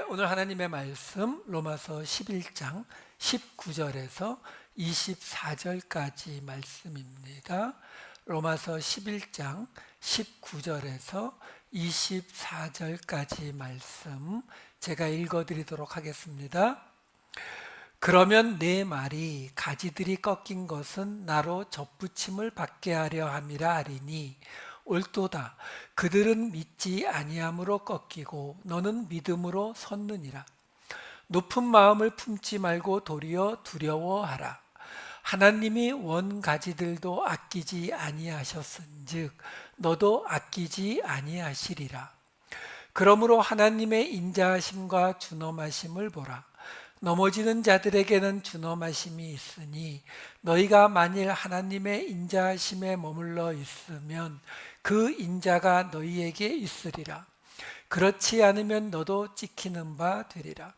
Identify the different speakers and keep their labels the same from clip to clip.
Speaker 1: 오늘 하나님의 말씀 로마서 11장 19절에서 24절까지 말씀입니다. 로마서 11장 19절에서 24절까지 말씀 제가 읽어드리도록 하겠습니다. 그러면 내 말이 가지들이 꺾인 것은 나로 접붙임을 받게 하려 함이라 하리니 옳도다. 그들은 믿지 아니함으로 꺾이고 너는 믿음으로 섰느니라. 높은 마음을 품지 말고 도리어 두려워하라. 하나님이 원 가지들도 아끼지 아니하셨은즉 너도 아끼지 아니하시리라. 그러므로 하나님의 인자하심과 준엄하심을 보라. 넘어지는 자들에게는 준엄하심이 있으니 너희가 만일 하나님의 인자하심에 머물러 있으면 그 인자가 너희에게 있으리라. 그렇지 않으면 너도 찍히는 바 되리라.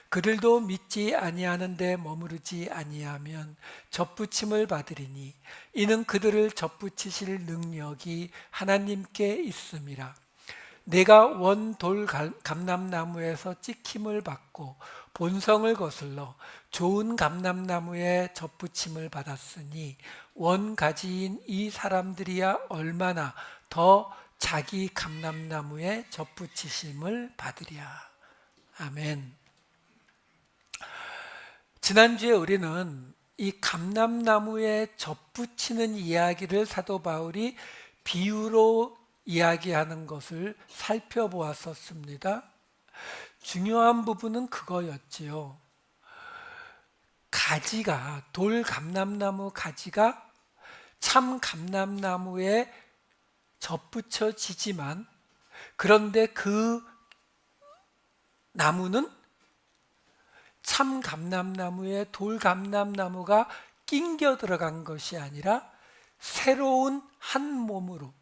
Speaker 1: 그들도 믿지 아니하는데 머무르지 아니하면 접붙임을 받으리니 이는 그들을 접붙이실 능력이 하나님께 있음이라. 내가 원 돌 감람나무에서 찍힘을 받고 본성을 거슬러 좋은 감람나무에 접붙임을 받았으니 원 가지인 이 사람들이야 얼마나 더 자기 감람나무에 접붙이심을 받으랴. 아멘. 지난주에 우리는 이 감람나무에 접붙이는 이야기를 사도 바울이 비유로 이야기하는 것을 살펴보았었습니다. 중요한 부분은 그거였지요. 가지가, 돌 감람나무 가지가 참 감람나무에 접붙여지지만 그런데 그 나무는 참 감람나무에 돌 감람나무가 낑겨 들어간 것이 아니라 새로운 한 몸으로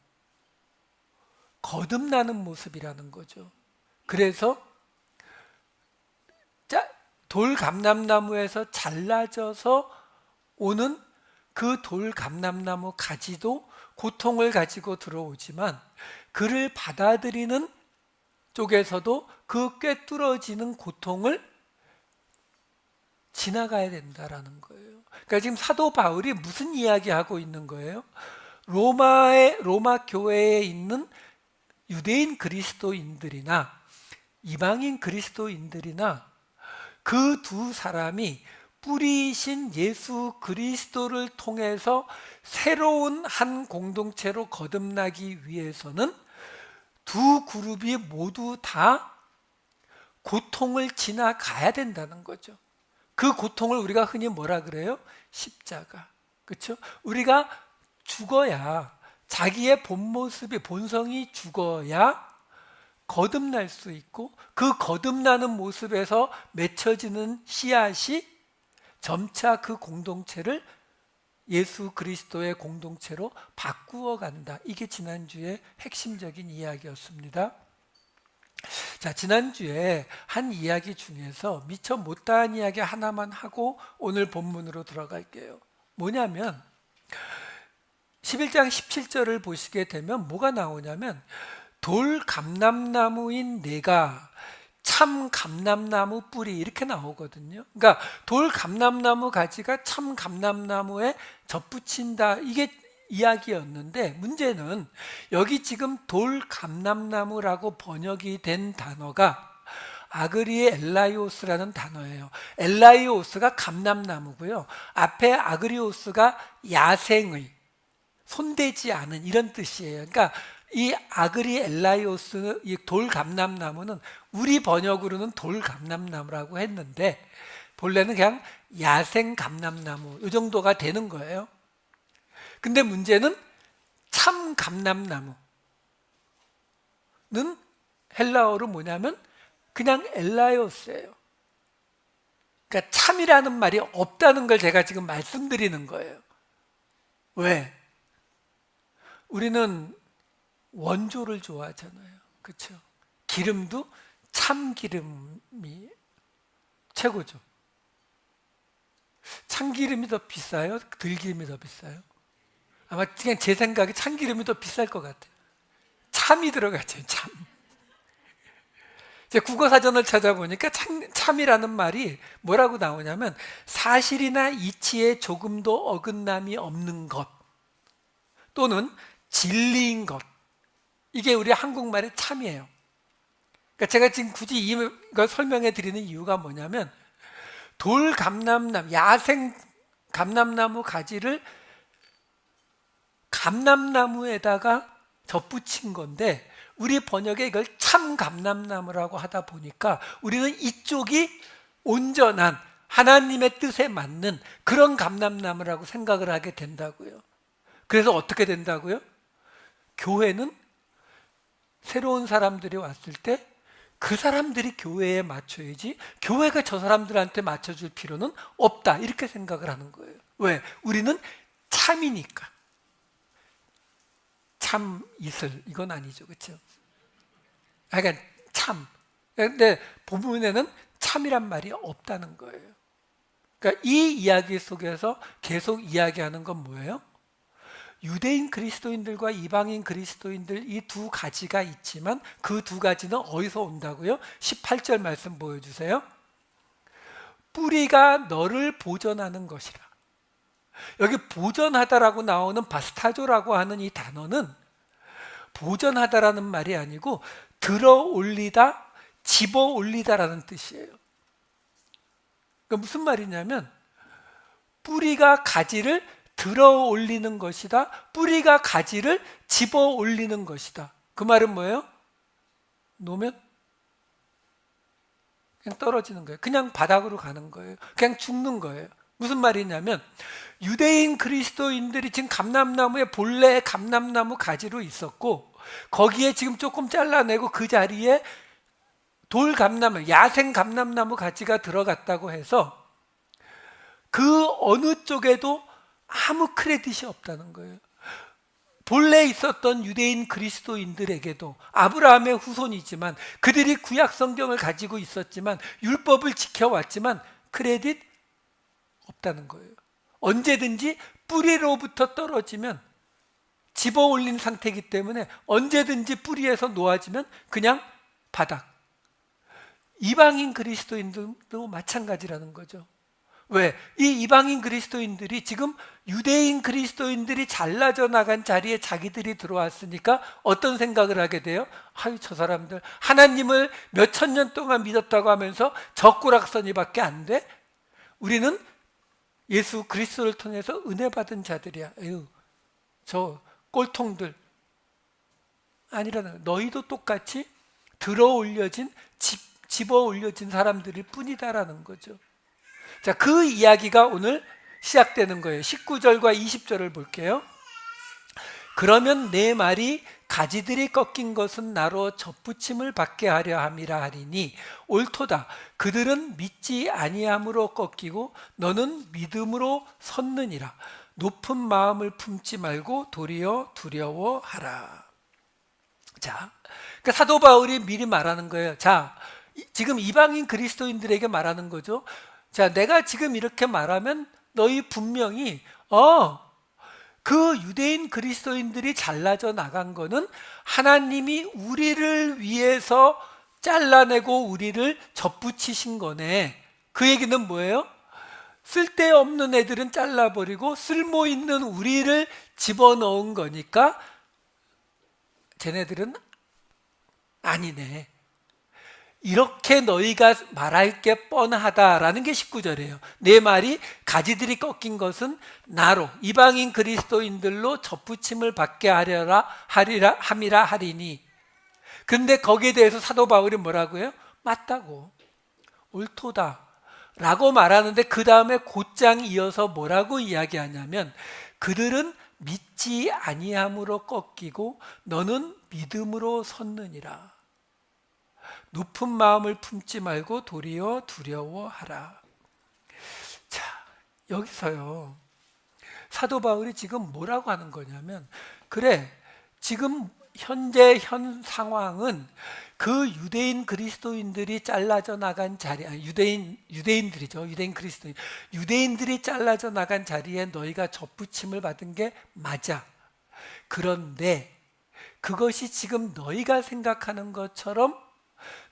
Speaker 1: 거듭나는 모습이라는 거죠. 그래서 돌 감람나무에서 잘라져서 오는 그 돌 감람나무 가지도 고통을 가지고 들어오지만 그를 받아들이는 쪽에서도 그 꿰뚫어지는 고통을 지나가야 된다라는 거예요. 그러니까 지금 사도 바울이 무슨 이야기하고 있는 거예요? 로마 교회에 있는 유대인 그리스도인들이나 이방인 그리스도인들이나 그 두 사람이 뿌리이신 예수 그리스도를 통해서 새로운 한 공동체로 거듭나기 위해서는 두 그룹이 모두 다 고통을 지나가야 된다는 거죠. 그 고통을 우리가 흔히 뭐라 그래요? 십자가. 그렇죠? 우리가 죽어야 자기의 본 모습이 본성이 죽어야 거듭날 수 있고 그 거듭나는 모습에서 맺혀지는 씨앗이 점차 그 공동체를 예수 그리스도의 공동체로 바꾸어 간다. 이게 지난주의 핵심적인 이야기였습니다. 자, 지난주에 한 이야기 중에서 미처 못다한 이야기 하나만 하고 오늘 본문으로 들어갈게요. 뭐냐면 11장 17절을 보시게 되면 뭐가 나오냐면 돌 감람나무인 내가 참 감람나무 뿌리 이렇게 나오거든요. 그러니까 돌 감람나무 가지가 참 감람나무에 접붙인다. 이게 이야기였는데 문제는 여기 지금 돌 감람나무라고 번역이 된 단어가 아그리의 엘라이오스라는 단어예요. 엘라이오스가 감람나무고요. 앞에 아그리오스가 야생의, 손대지 않은 이런 뜻이에요. 그러니까 이 아그리 엘라이오스, 이 돌 감람나무는 우리 번역으로는 돌 감람나무라고 했는데 본래는 그냥 야생 감람나무 이 정도가 되는 거예요. 근데 문제는 참 감람나무는 헬라어로 뭐냐면 그냥 엘라이오스예요. 그러니까 참이라는 말이 없다는 걸 제가 지금 말씀드리는 거예요. 왜? 우리는 원조를 좋아하잖아요. 그렇죠? 기름도 참기름이 최고죠. 참기름이 더 비싸요? 들기름이 더 비싸요? 아마 그냥 제 생각에 참기름이 더 비쌀 것 같아요. 참이 들어가죠. 참. 제 국어사전을 찾아보니까 참이라는 말이 뭐라고 나오냐면 사실이나 이치에 조금도 어긋남이 없는 것 또는 진리인 것, 이게 우리 한국말의 참이에요. 그러니까 제가 지금 굳이 이걸 설명해 드리는 이유가 뭐냐면 야생 감람나무 가지를 감람나무에다가 덧붙인 건데 우리 번역에 이걸 참 감람나무라고 하다 보니까 우리는 이쪽이 온전한 하나님의 뜻에 맞는 그런 감람나무라고 생각을 하게 된다고요. 그래서 어떻게 된다고요? 교회는 새로운 사람들이 왔을 때 그 사람들이 교회에 맞춰야지 교회가 저 사람들한테 맞춰줄 필요는 없다, 이렇게 생각을 하는 거예요. 왜? 우리는 참이니까. 참 이슬 이건 아니죠, 그렇죠? 그러니까 참. 근데 본문에는 참이란 말이 없다는 거예요. 그러니까 이 이야기 속에서 계속 이야기하는 건 뭐예요? 유대인 그리스도인들과 이방인 그리스도인들 이 두 가지가 있지만 그 두 가지는 어디서 온다고요? 18절 말씀 보여주세요. 뿌리가 너를 보전하는 것이라. 여기 보전하다라고 나오는 바스타조라고 하는 이 단어는 보전하다라는 말이 아니고 들어 올리다, 집어 올리다라는 뜻이에요. 그러니까 무슨 말이냐면 뿌리가 가지를 들어 올리는 것이다, 뿌리가 가지를 집어 올리는 것이다. 그 말은 뭐예요? 놓으면 그냥 떨어지는 거예요. 그냥 바닥으로 가는 거예요. 그냥 죽는 거예요. 무슨 말이냐면 유대인 그리스도인들이 지금 감람나무에 본래 감람나무 가지로 있었고 거기에 지금 조금 잘라내고 그 자리에 돌감나무, 야생 감람나무 가지가 들어갔다고 해서 그 어느 쪽에도 아무 크레딧이 없다는 거예요. 본래 있었던 유대인 그리스도인들에게도 아브라함의 후손이지만 그들이 구약 성경을 가지고 있었지만 율법을 지켜왔지만 크레딧 없다는 거예요. 언제든지 뿌리로부터 떨어지면 집어 올린 상태이기 때문에 언제든지 뿌리에서 놓아지면 그냥 바닥. 이방인 그리스도인들도 마찬가지라는 거죠. 왜? 이 이방인 그리스도인들이 지금 유대인 그리스도인들이 잘라져 나간 자리에 자기들이 들어왔으니까 어떤 생각을 하게 돼요? 아유, 저 사람들 하나님을 몇 천 년 동안 믿었다고 하면서 젖구락서니밖에 안 돼? 우리는 예수 그리스도를 통해서 은혜 받은 자들이야. 에휴, 저 꼴통들 아니라는 거예요. 너희도 똑같이 들어 올려진 집어 올려진 사람들일 뿐이다라는 거죠. 자, 그 이야기가 오늘 시작되는 거예요. 19절과 20절을 볼게요. 그러면 내 말이 가지들이 꺾인 것은 나로 덧붙임을 받게 하려 함이라 하리니 옳도다. 그들은 믿지 아니함으로 꺾이고 너는 믿음으로 섰느니라. 높은 마음을 품지 말고 도리어 두려워하라. 자, 그러니까 사도 바울이 미리 말하는 거예요. 자, 지금 이방인 그리스도인들에게 말하는 거죠. 자, 내가 지금 이렇게 말하면 너희 분명히 그 유대인 그리스도인들이 잘라져 나간 거는 하나님이 우리를 위해서 잘라내고 우리를 접붙이신 거네. 그 얘기는 뭐예요? 쓸데없는 애들은 잘라버리고 쓸모있는 우리를 집어넣은 거니까 쟤네들은 아니네. 이렇게 너희가 말할 게 뻔하다라는 게 19절이에요. 내 말이 가지들이 꺾인 것은 나로 이방인 그리스도인들로 접붙임을 받게 함이라 하리니. 근데 거기에 대해서 사도 바울이 뭐라고 해요? 맞다고, 옳도다 라고 말하는데 그 다음에 곧장 이어서 뭐라고 이야기하냐면 그들은 믿지 아니함으로 꺾이고 너는 믿음으로 섰느니라. 높은 마음을 품지 말고 도리어 두려워하라. 자, 여기서요 사도 바울이 지금 뭐라고 하는 거냐면, 그래, 지금 현재 현 상황은 그 유대인 그리스도인들이 잘라져 나간 자리, 유대인들이죠. 유대인 그리스도인, 유대인들이 잘라져 나간 자리에 너희가 접붙임을 받은 게 맞아. 그런데 그것이 지금 너희가 생각하는 것처럼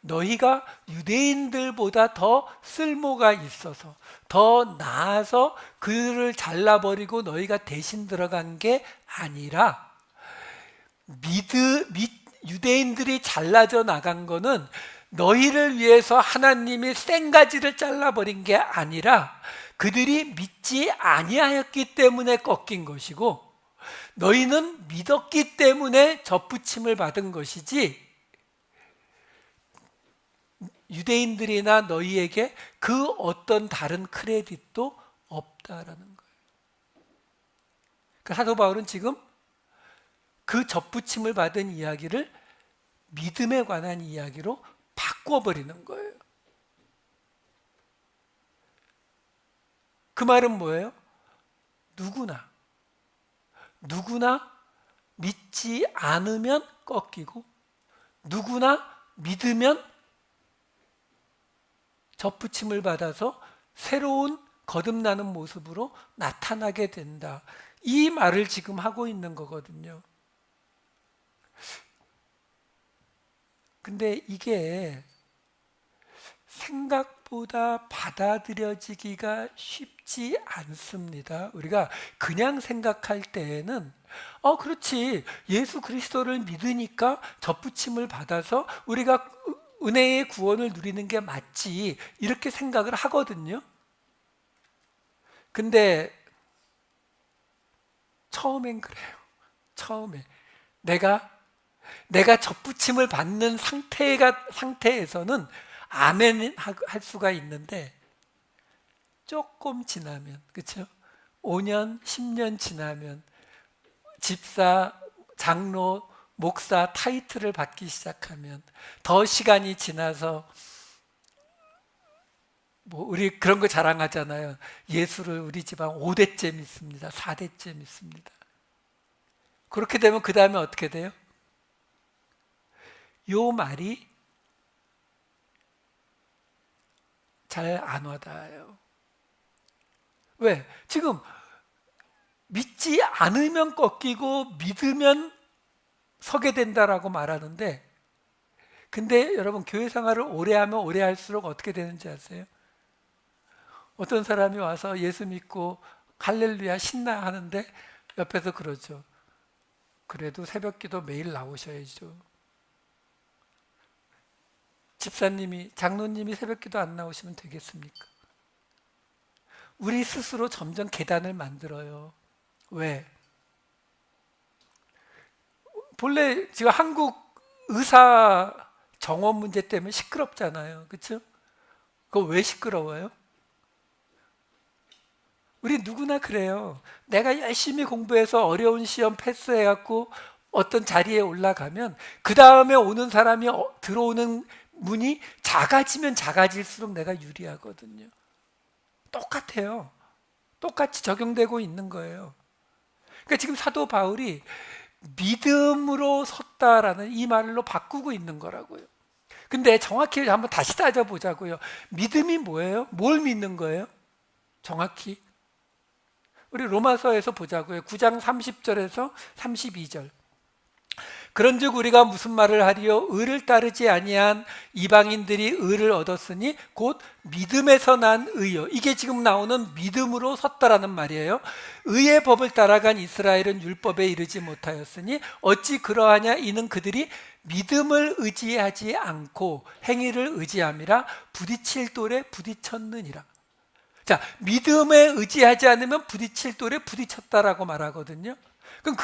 Speaker 1: 너희가 유대인들보다 더 쓸모가 있어서, 더 나아서 그들을 잘라버리고 너희가 대신 들어간 게 아니라, 유대인들이 잘라져 나간 거는 너희를 위해서 하나님이 생가지를 잘라버린 게 아니라 그들이 믿지 아니하였기 때문에 꺾인 것이고, 너희는 믿었기 때문에 접붙임을 받은 것이지, 유대인들이나 너희에게 그 어떤 다른 크레딧도 없다라는 거예요. 사도 바울은 지금 그 접붙임을 받은 이야기를 믿음에 관한 이야기로 바꿔버리는 거예요. 그 말은 뭐예요? 누구나 믿지 않으면 꺾이고, 누구나 믿으면 접붙임을 받아서 새로운 거듭나는 모습으로 나타나게 된다. 이 말을 지금 하고 있는 거거든요. 근데 이게 생각보다 받아들여지기가 쉽지 않습니다. 우리가 그냥 생각할 때에는 그렇지, 예수 그리스도를 믿으니까 접붙임을 받아서 우리가 은혜의 구원을 누리는 게 맞지, 이렇게 생각을 하거든요. 근데 처음엔 그래요. 처음에 내가 접붙임을 받는 상태에서는 아멘 할 수가 있는데, 조금 지나면, 그렇죠? 5년, 10년 지나면 집사, 장로, 목사 타이틀을 받기 시작하면, 더 시간이 지나서 우리 그런 거 자랑하잖아요. 예수를 우리 집안 5대째 믿습니다. 4대째 믿습니다. 그렇게 되면 그 다음에 어떻게 돼요? 요 말이 잘 안 와닿아요. 왜? 지금 믿지 않으면 꺾이고 믿으면 서게 된다라고 말하는데, 근데 여러분, 교회 생활을 오래 하면 오래 할수록 어떻게 되는지 아세요? 어떤 사람이 와서 예수 믿고 할렐루야 신나 하는데 옆에서 그러죠. 그래도 새벽기도 매일 나오셔야죠. 집사님이, 장로님이 새벽기도 안 나오시면 되겠습니까? 우리 스스로 점점 계단을 만들어요. 왜? 본래 지금 한국 의사 정원 문제 때문에 시끄럽잖아요. 그렇죠? 그거 왜 시끄러워요? 우리 누구나 그래요. 내가 열심히 공부해서 어려운 시험 패스해갖고 어떤 자리에 올라가면 그 다음에 오는 사람이 들어오는 문이 작아지면 작아질수록 내가 유리하거든요. 똑같아요. 똑같이 적용되고 있는 거예요. 그러니까 지금 사도 바울이 믿음으로 섰다라는 이 말로 바꾸고 있는 거라고요. 근데 정확히 한번 다시 따져보자고요. 믿음이 뭐예요? 뭘 믿는 거예요? 정확히 우리 로마서에서 보자고요. 9장 30절에서 32절. 그런즉 우리가 무슨 말을 하리요? 의를 따르지 아니한 이방인들이 의를 얻었으니 곧 믿음에서 난 의요. 이게 지금 나오는 믿음으로 섰다라는 말이에요. 의의 법을 따라간 이스라엘은 율법에 이르지 못하였으니 어찌 그러하냐? 이는 그들이 믿음을 의지하지 않고 행위를 의지함이라 부딪힐 돌에 부딪혔느니라. 자, 믿음에 의지하지 않으면 부딪힐 돌에 부딪혔다라고 말하거든요. 그럼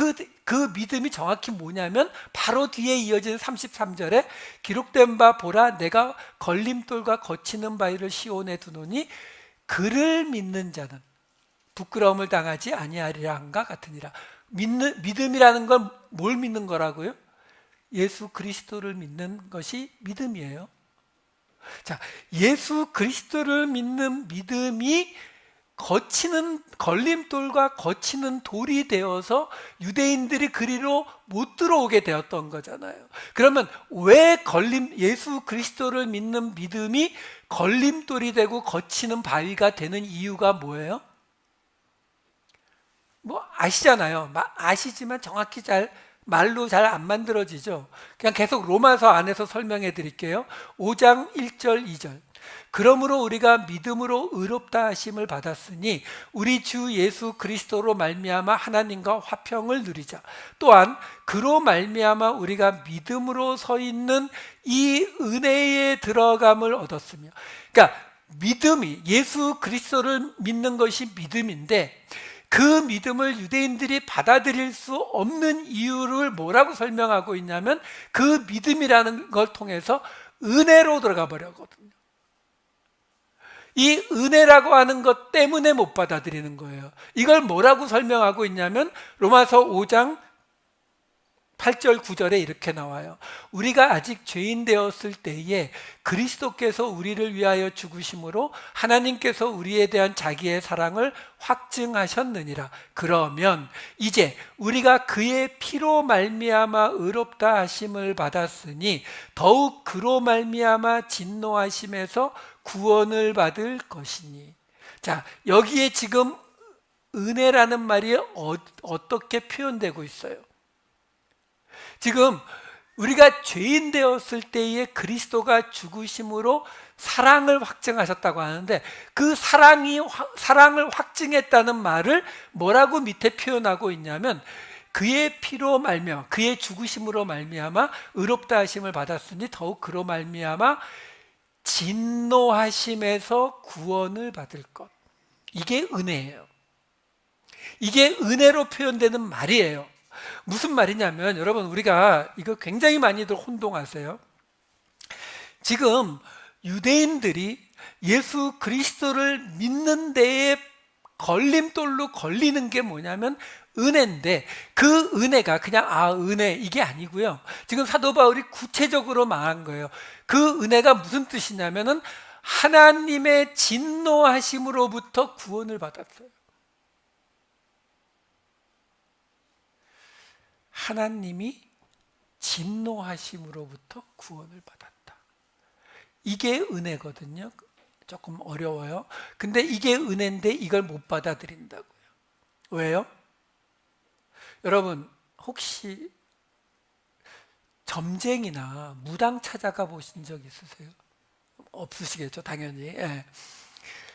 Speaker 1: 그 믿음이 정확히 뭐냐면 바로 뒤에 이어지는 33절에 기록된 바 보라 내가 걸림돌과 거치는 바위를 시온에 두노니 그를 믿는 자는 부끄러움을 당하지 아니하리라 한가 같으니라. 믿음이라는 건 뭘 믿는 거라고요? 예수 그리스도를 믿는 것이 믿음이에요. 자, 예수 그리스도를 믿는 믿음이 걸림돌과 거치는 돌이 되어서 유대인들이 그리로 못 들어오게 되었던 거잖아요. 그러면 왜 예수 그리스도를 믿는 믿음이 걸림돌이 되고 거치는 바위가 되는 이유가 뭐예요? 아시잖아요. 아시지만 정확히 잘 말로 잘 안 만들어지죠. 그냥 계속 로마서 안에서 설명해 드릴게요. 5장 1절 2절. 그러므로 우리가 믿음으로 의롭다 하심을 받았으니 우리 주 예수 그리스도로 말미암아 하나님과 화평을 누리자. 또한 그로 말미암아 우리가 믿음으로 서 있는 이 은혜에 들어감을 얻었으며. 그러니까 믿음이, 예수 그리스도를 믿는 것이 믿음인데, 그 믿음을 유대인들이 받아들일 수 없는 이유를 뭐라고 설명하고 있냐면, 그 믿음이라는 걸 통해서 은혜로 들어가 버렸거든요. 이 은혜라고 하는 것 때문에 못 받아들이는 거예요. 이걸 뭐라고 설명하고 있냐면 로마서 5장 8절 9절에 이렇게 나와요. 우리가 아직 죄인 되었을 때에 그리스도께서 우리를 위하여 죽으심으로 하나님께서 우리에 대한 자기의 사랑을 확증하셨느니라. 그러면 이제 우리가 그의 피로 말미암아 의롭다 하심을 받았으니 더욱 그로 말미암아 진노하심에서 구원을 받을 것이니. 자, 여기에 지금 은혜라는 말이 어떻게 표현되고 있어요? 지금 우리가 죄인 되었을 때에 그리스도가 죽으심으로 사랑을 확증하셨다고 하는데, 그 사랑을 확증했다는 말을 뭐라고 밑에 표현하고 있냐면, 그의 피로 말미암아, 그의 죽으심으로 말미암아 의롭다 하심을 받았으니 더욱 그로 말미암아 진노하심에서 구원을 받을 것. 이게 은혜예요. 이게 은혜로 표현되는 말이에요. 무슨 말이냐면, 여러분, 우리가 이거 굉장히 많이들 혼동하세요. 지금 유대인들이 예수 그리스도를 믿는 데에 걸림돌로 걸리는 게 뭐냐면 은혜인데, 그 은혜가 그냥 은혜 이게 아니고요. 지금 사도 바울이 구체적으로 말한 거예요. 그 은혜가 무슨 뜻이냐면은 하나님의 진노하심으로부터 구원을 받았어요. 하나님이 진노하심으로부터 구원을 받았다. 이게 은혜거든요. 조금 어려워요. 근데 이게 은혜인데 이걸 못 받아들인다고요. 왜요? 여러분, 혹시 점쟁이나 무당 찾아가 보신 적 있으세요? 없으시겠죠, 당연히. 예.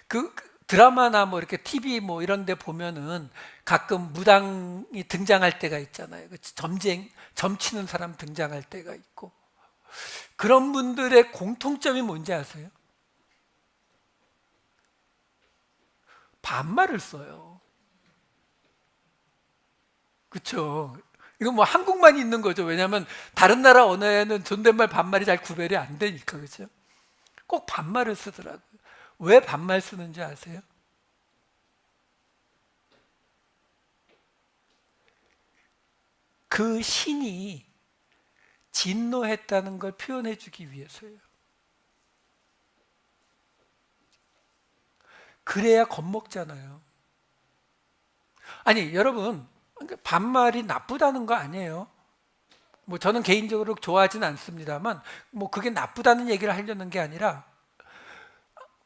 Speaker 1: 그 드라마나 뭐 이렇게 TV 뭐 이런 데 보면은 가끔 무당이 등장할 때가 있잖아요. 점 치는 사람 등장할 때가 있고. 그런 분들의 공통점이 뭔지 아세요? 반말을 써요. 그렇죠? 이건 뭐 한국만 있는 거죠. 왜냐하면 다른 나라 언어에는 존댓말 반말이 잘 구별이 안 되니까. 그렇죠? 꼭 반말을 쓰더라고요. 왜 반말 쓰는지 아세요? 그 신이 진노했다는 걸 표현해 주기 위해서예요. 그래야 겁먹잖아요. 아니, 여러분, 반말이 나쁘다는 거 아니에요. 뭐 저는 개인적으로 좋아하진 않습니다만, 뭐 그게 나쁘다는 얘기를 하려는 게 아니라,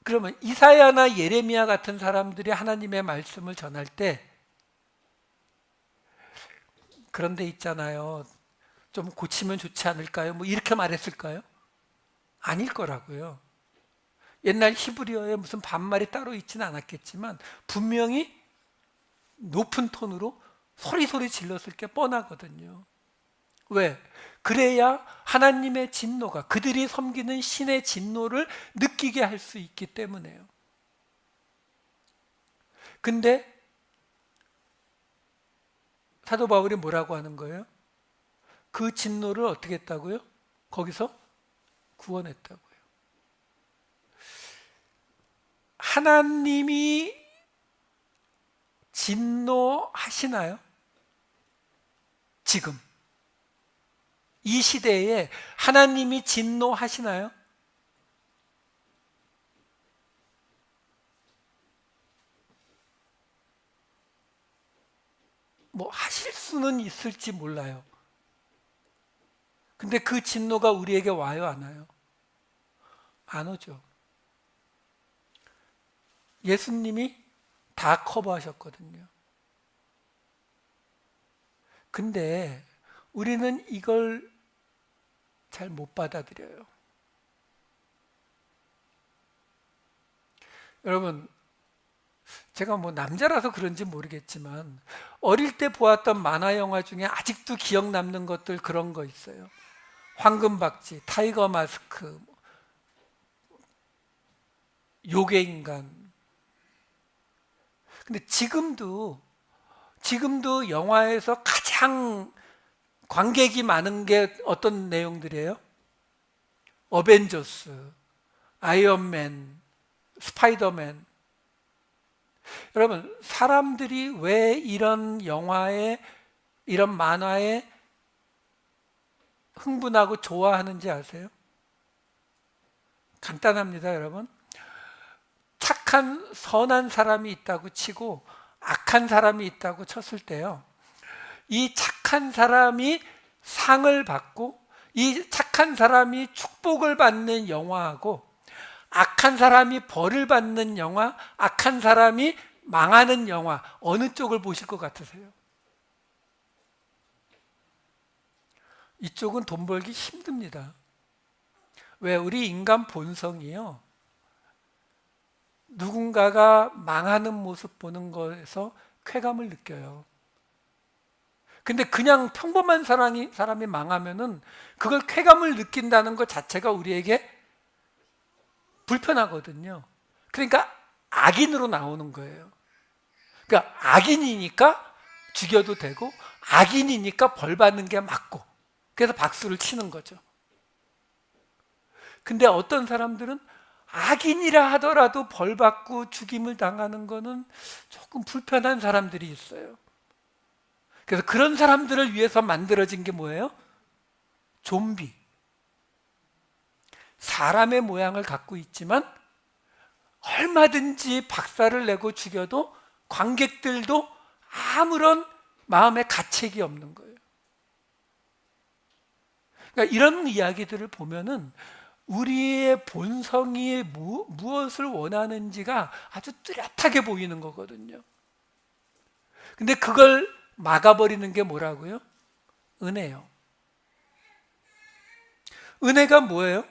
Speaker 1: 그러면 이사야나 예레미야 같은 사람들이 하나님의 말씀을 전할 때 그런 데 있잖아요. 좀 고치면 좋지 않을까요? 뭐 이렇게 말했을까요? 아닐 거라고요. 옛날 히브리어에 무슨 반말이 따로 있지는 않았겠지만 분명히 높은 톤으로 소리 질렀을 게 뻔하거든요. 왜? 그래야 하나님의 진노가, 그들이 섬기는 신의 진노를 느끼게 할 수 있기 때문에요. 근데 사도 바울이 뭐라고 하는 거예요? 그 진노를 어떻게 했다고요? 거기서 구원했다고요. 하나님이 진노하시나요? 지금 이 시대에 하나님이 진노하시나요? 뭐 하실 수는 있을지 몰라요. 근데 그 진노가 우리에게 와요, 안 와요? 안 오죠. 예수님이 다 커버하셨거든요. 근데 우리는 이걸 잘 못 받아들여요. 여러분, 제가 뭐 남자라서 그런지 모르겠지만 어릴 때 보았던 만화 영화 중에 아직도 기억 남는 것들 그런 거 있어요. 황금박쥐, 타이거 마스크, 요괴인간. 근데 지금도 영화에서 가장 관객이 많은 게 어떤 내용들이에요? 어벤져스, 아이언맨, 스파이더맨. 여러분, 사람들이 왜 이런 영화에, 이런 만화에 흥분하고 좋아하는지 아세요? 간단합니다, 여러분. 착한 선한 사람이 있다고 치고 악한 사람이 있다고 쳤을 때요, 이 착한 사람이 상을 받고 이 착한 사람이 축복을 받는 영화하고 악한 사람이 벌을 받는 영화, 악한 사람이 망하는 영화, 어느 쪽을 보실 것 같으세요? 이쪽은 돈 벌기 힘듭니다. 왜? 우리 인간 본성이요, 누군가가 망하는 모습 보는 거에서 쾌감을 느껴요. 근데 그냥 평범한 사람이 망하면은 그걸 쾌감을 느낀다는 것 자체가 우리에게 불편하거든요. 그러니까 악인으로 나오는 거예요. 그러니까 악인이니까 죽여도 되고 악인이니까 벌 받는 게 맞고, 그래서 박수를 치는 거죠. 근데 어떤 사람들은 악인이라 하더라도 벌 받고 죽임을 당하는 거는 조금 불편한 사람들이 있어요. 그래서 그런 사람들을 위해서 만들어진 게 뭐예요? 좀비. 사람의 모양을 갖고 있지만 얼마든지 박살을 내고 죽여도 관객들도 아무런 마음의 가책이 없는 거예요. 그러니까 이런 이야기들을 보면은 우리의 본성이 무엇을 원하는지가 아주 뚜렷하게 보이는 거거든요. 근데 그걸 막아버리는 게 뭐라고요? 은혜요. 은혜가 뭐예요?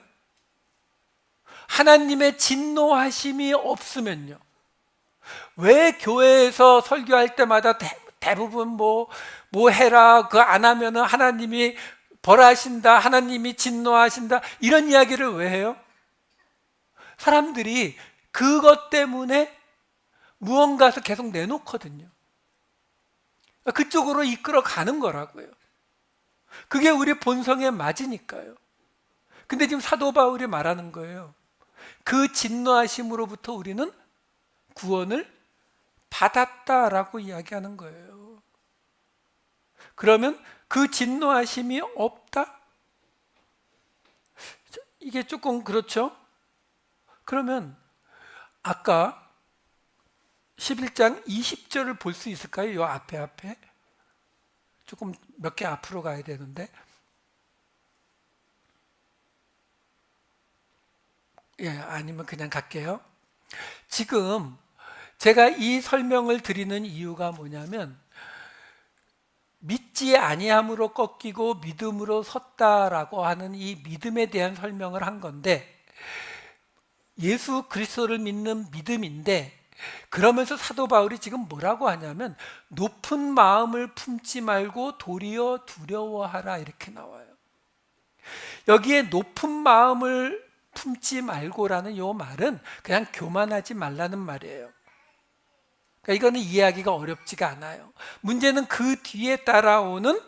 Speaker 1: 하나님의 진노하심이 없으면요. 왜 교회에서 설교할 때마다 대부분 뭐 해라, 그거 안 하면은 하나님이 벌하신다, 하나님이 진노하신다, 이런 이야기를 왜 해요? 사람들이 그것 때문에 무언가를 계속 내놓거든요. 그쪽으로 이끌어 가는 거라고요. 그게 우리 본성에 맞으니까요. 근데 지금 사도 바울이 말하는 거예요. 그 진노하심으로부터 우리는 구원을 받았다라고 이야기하는 거예요. 그러면 그 진노하심이 없다? 이게 조금 그렇죠? 그러면 아까 11장 20절을 볼 수 있을까요? 이 앞에 조금 몇 개 앞으로 가야 되는데, 아니면 그냥 갈게요. 지금 제가 이 설명을 드리는 이유가 뭐냐면, 믿지 아니함으로 꺾이고 믿음으로 섰다라고 하는 이 믿음에 대한 설명을 한 건데, 예수 그리스도를 믿는 믿음인데, 그러면서 사도 바울이 지금 뭐라고 하냐면 높은 마음을 품지 말고 도리어 두려워하라, 이렇게 나와요. 여기에 높은 마음을 품지 말고라는 요 말은 그냥 교만하지 말라는 말이에요. 그러니까 이거는 이해하기가 어렵지가 않아요. 문제는 그 뒤에 따라오는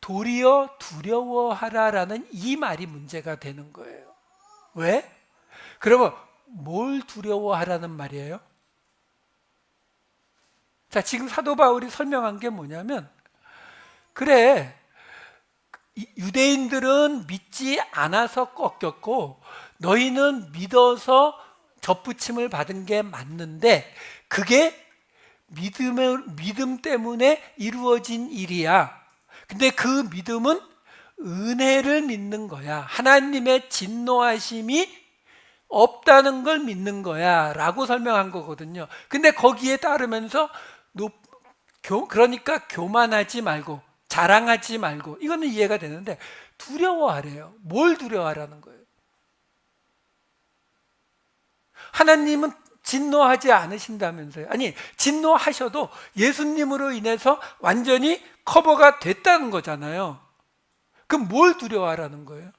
Speaker 1: 도리어 두려워하라라는 이 말이 문제가 되는 거예요. 왜? 그러면 뭘 두려워하라는 말이에요? 자, 지금 사도 바울이 설명한 게 뭐냐면, 그래, 유대인들은 믿지 않아서 꺾였고 너희는 믿어서 접붙임을 받은 게 맞는데 그게 믿음 때문에 이루어진 일이야. 근데 그 믿음은 은혜를 믿는 거야. 하나님의 진노하심이 없다는 걸 믿는 거야 라고 설명한 거거든요. 근데 거기에 따르면서 그러니까 교만하지 말고 자랑하지 말고, 이거는 이해가 되는데 두려워하래요. 뭘 두려워하라는 거예요? 하나님은 진노하지 않으신다면서요. 아니, 진노하셔도 예수님으로 인해서 완전히 커버가 됐다는 거잖아요. 그럼 뭘 두려워하라는 거예요?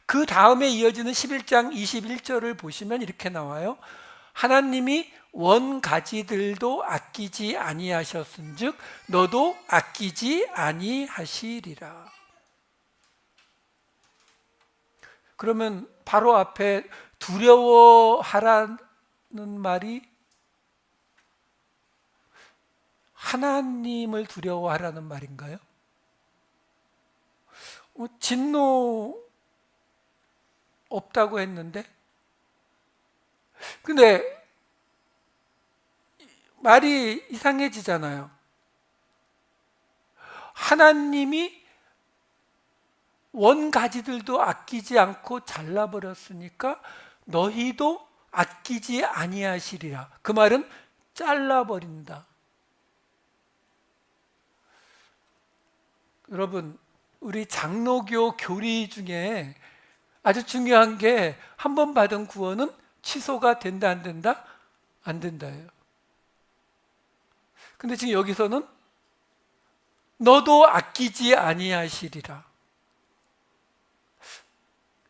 Speaker 1: 그 다음에 이어지는 11장 21절을 보시면 이렇게 나와요. 하나님이 원가지들도 아끼지 아니하셨은즉 너도 아끼지 아니하시리라. 그러면 바로 앞에 두려워하라는 말이 하나님을 두려워하라는 말인가요? 진노 없다고 했는데, 근데 말이 이상해지잖아요. 하나님이 원가지들도 아끼지 않고 잘라버렸으니까 너희도 아끼지 아니하시리라. 그 말은 잘라버린다. 여러분, 우리 장로교 교리 중에 아주 중요한 게 한 번 받은 구원은 취소가 된다 안 된다? 안 된다예요. 근데 지금 여기서는 너도 아끼지 아니하시리라.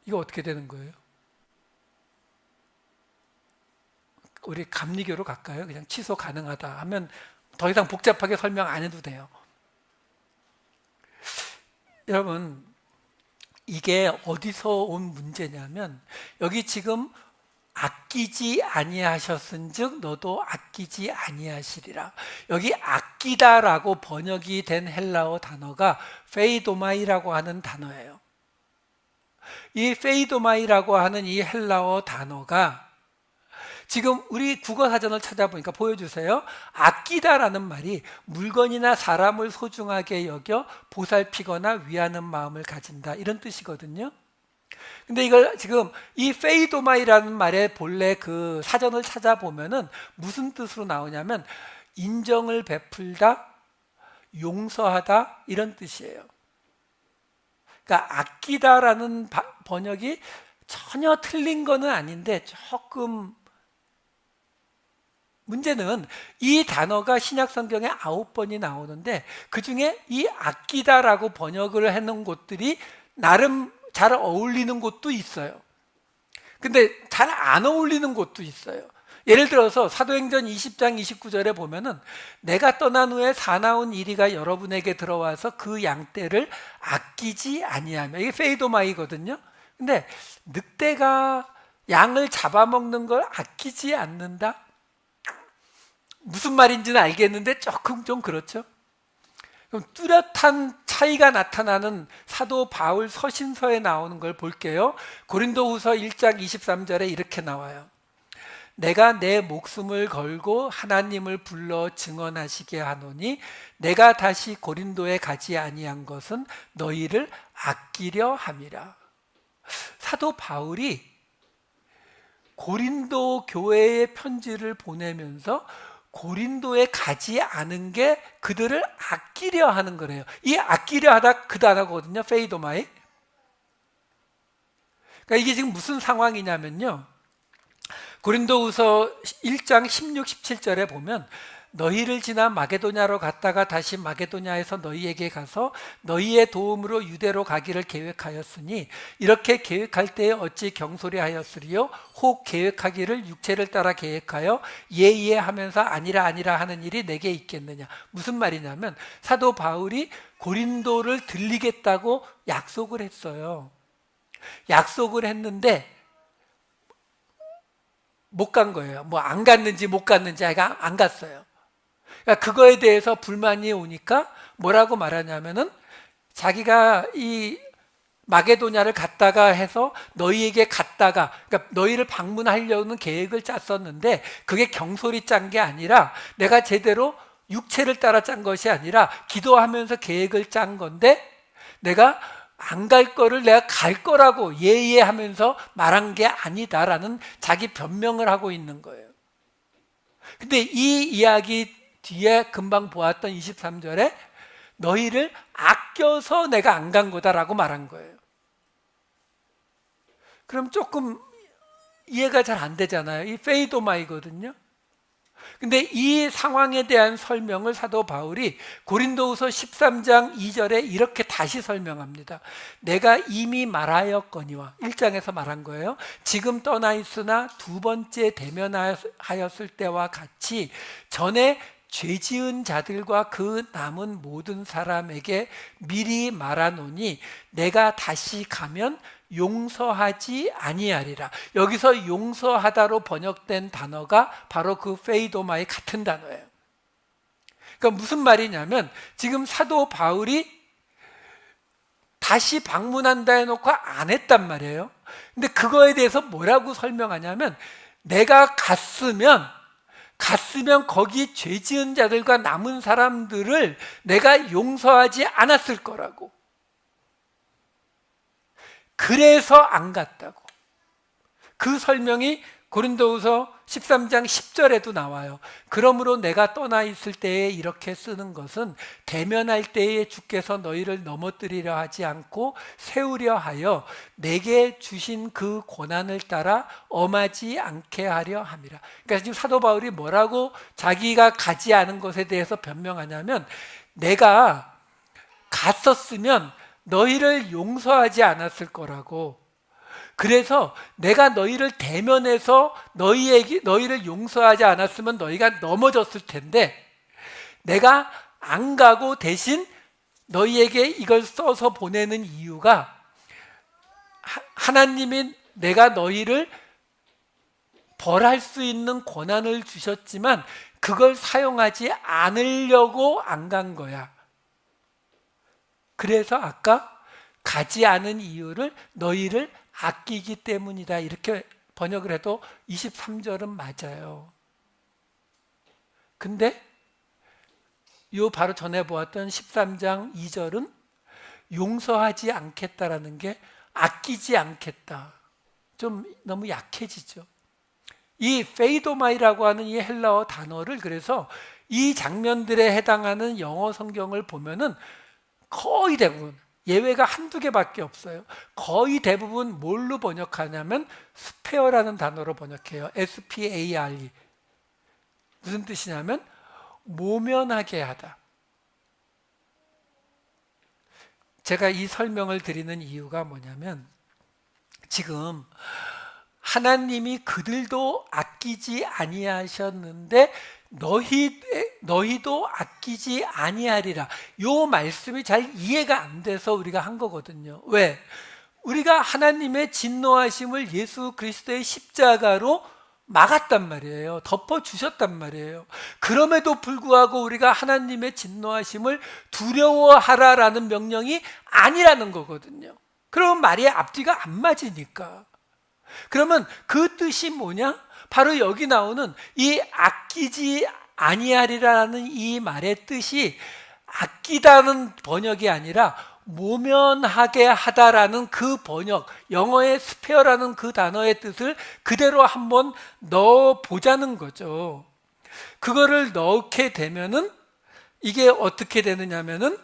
Speaker 1: 이거 어떻게 되는 거예요? 우리 감리교로 갈까요? 그냥 취소 가능하다 하면 더 이상 복잡하게 설명 안 해도 돼요. 여러분, 이게 어디서 온 문제냐면 여기 지금 아끼지 아니하셨은즉 너도 아끼지 아니하시리라. 여기 아끼다라고 번역이 된 헬라어 단어가 페이도마이라고 하는 단어예요. 이 페이도마이라고 하는 이 헬라어 단어가 지금 우리 국어사전을 찾아보니까 보여주세요. 아끼다라는 말이 물건이나 사람을 소중하게 여겨 보살피거나 위하는 마음을 가진다, 이런 뜻이거든요. 근데 이걸 지금 이 페이도마이라는 말의 본래 그 사전을 찾아보면은 무슨 뜻으로 나오냐면 인정을 베풀다, 용서하다, 이런 뜻이에요. 그러니까 아끼다라는 번역이 전혀 틀린 거는 아닌데 조금 문제는 이 단어가 신약 성경에 9번이 나오는데 그 중에 이 아끼다라고 번역을 해놓은 곳들이 나름 잘 어울리는 곳도 있어요. 근데 잘 안 어울리는 곳도 있어요. 예를 들어서 사도행전 20장 29절에 보면은 내가 떠난 후에 사나운 이리가 여러분에게 들어와서 그 양떼를 아끼지 아니하며, 이게 페이도마이거든요. 근데 늑대가 양을 잡아먹는 걸 아끼지 않는다? 무슨 말인지는 알겠는데 조금 좀 그렇죠. 그럼 뚜렷한 차이가 나타나는 사도 바울 서신서에 나오는 걸 볼게요. 고린도후서 1장 23절에 이렇게 나와요. 내가 내 목숨을 걸고 하나님을 불러 증언하시게 하노니 내가 다시 고린도에 가지 아니한 것은 너희를 아끼려 함이라. 사도 바울이 고린도 교회에 편지를 보내면서 고린도에 가지 않은 게 그들을 아끼려 하는 거래요. 이 아끼려 하다 그 단어거든요. 페이도마이. 그러니까 이게 지금 무슨 상황이냐면요. 고린도후서 1장 16, 17절에 보면 너희를 지나 마게도냐로 갔다가 다시 마게도냐에서 너희에게 가서 너희의 도움으로 유대로 가기를 계획하였으니 이렇게 계획할 때에 어찌 경솔히하였으리요? 혹 계획하기를 육체를 따라 계획하여 예예 하면서 아니라 아니라 하는 일이 내게 있겠느냐. 무슨 말이냐면 사도 바울이 고린도를 들리겠다고 약속을 했어요. 약속을 했는데 못 간 거예요. 뭐 안 갔는지 못 갔는지 안 갔어요. 그러니까 그거에 대해서 불만이 오니까 뭐라고 말하냐면은 자기가 이 마게도냐를 갔다가 해서 너희에게 갔다가, 그러니까 너희를 방문하려는 계획을 짰었는데 그게 경솔히 짠 게 아니라 내가 제대로 육체를 따라 짠 것이 아니라 기도하면서 계획을 짠 건데 내가 안 갈 거를 내가 갈 거라고 예예 하면서 말한 게 아니다라는 자기 변명을 하고 있는 거예요. 근데 이 이야기 뒤에 금방 보았던 23절에 너희를 아껴서 내가 안 간 거다라고 말한 거예요. 그럼 조금 이해가 잘 안 되잖아요. 이 페이도마이거든요. 근데 이 상황에 대한 설명을 사도 바울이 고린도후서 13장 2절에 이렇게 다시 설명합니다. 내가 이미 말하였거니와 1장에서 말한 거예요. 지금 떠나 있으나 두 번째 대면하였을 때와 같이 전에 죄 지은 자들과 그 남은 모든 사람에게 미리 말하노니 내가 다시 가면 용서하지 아니하리라. 여기서 용서하다로 번역된 단어가 바로 그 페이도마의 같은 단어예요. 그러니까 무슨 말이냐면 지금 사도 바울이 다시 방문한다 해놓고 안 했단 말이에요. 근데 그거에 대해서 뭐라고 설명하냐면 내가 갔으면 거기 죄 지은 자들과 남은 사람들을 내가 용서하지 않았을 거라고. 그래서 안 갔다고. 그 설명이 고린도후서 13장 10절에도 나와요. 그러므로 내가 떠나 있을 때에 이렇게 쓰는 것은 대면할 때에 주께서 너희를 넘어뜨리려 하지 않고 세우려 하여 내게 주신 그 고난을 따라 엄하지 않게 하려 함이라. 그러니까 지금 사도 바울이 뭐라고 자기가 가지 않은 것에 대해서 변명하냐면 내가 갔었으면 너희를 용서하지 않았을 거라고. 그래서 내가 너희를 대면해서 너희를 용서하지 않았으면 너희가 넘어졌을 텐데 내가 안 가고 대신 너희에게 이걸 써서 보내는 이유가 하나님이 내가 너희를 벌할 수 있는 권한을 주셨지만 그걸 사용하지 않으려고 안 간 거야. 그래서 아까 가지 않은 이유를 너희를 아끼기 때문이다. 이렇게 번역을 해도 23절은 맞아요. 근데 요 바로 전에 보았던 13장 2절은 용서하지 않겠다라는 게 아끼지 않겠다. 좀 너무 약해지죠. 이 페이도마이라고 하는 이 헬라어 단어를 그래서 이 장면들에 해당하는 영어 성경을 보면은 거의 대부분 예외가 한두 개밖에 없어요. 거의 대부분 뭘로 번역하냐면 스페어라는 단어로 번역해요. S-P-A-R-E. 무슨 뜻이냐면 모면하게 하다. 제가 이 설명을 드리는 이유가 뭐냐면 지금 하나님이 그들도 아끼지 아니하셨는데 너희도 아끼지 아니하리라. 요 말씀이 잘 이해가 안 돼서 우리가 한 거거든요. 왜? 우리가 하나님의 진노하심을 예수 그리스도의 십자가로 막았단 말이에요. 덮어주셨단 말이에요. 그럼에도 불구하고 우리가 하나님의 진노하심을 두려워하라라는 명령이 아니라는 거거든요. 그러면 말이 앞뒤가 안 맞으니까. 그러면 그 뜻이 뭐냐? 바로 여기 나오는 이 아끼지 아니하리라는 이 말의 뜻이 아끼다는 번역이 아니라 모면하게 하다라는 그 번역, 영어의 스페어라는 그 단어의 뜻을 그대로 한번 넣어보자는 거죠. 그거를 넣게 되면은 이게 어떻게 되느냐면은